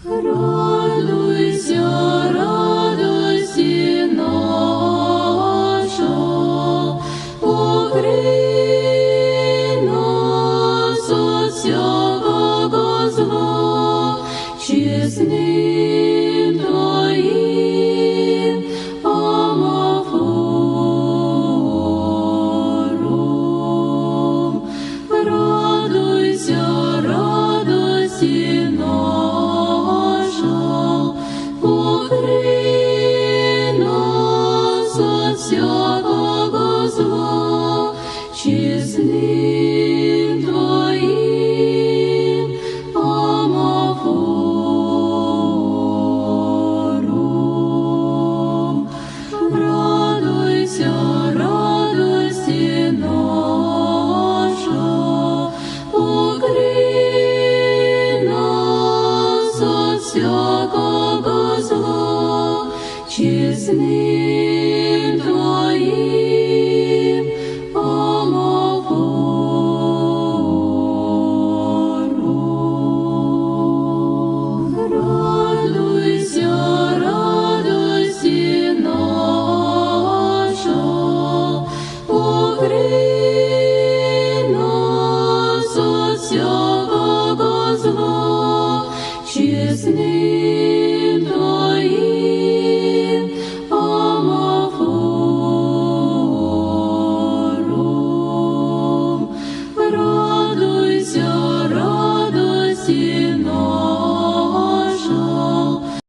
Радуйся, радості наша, укрий нас от всякого зла, чесним Твоїм омофором. Радуйся, радості наша, укрий нас от всякого зла, чесним Твоїм омофором. Радуйся, радості наша, укрий нас от всякого зла, чесним Твоїм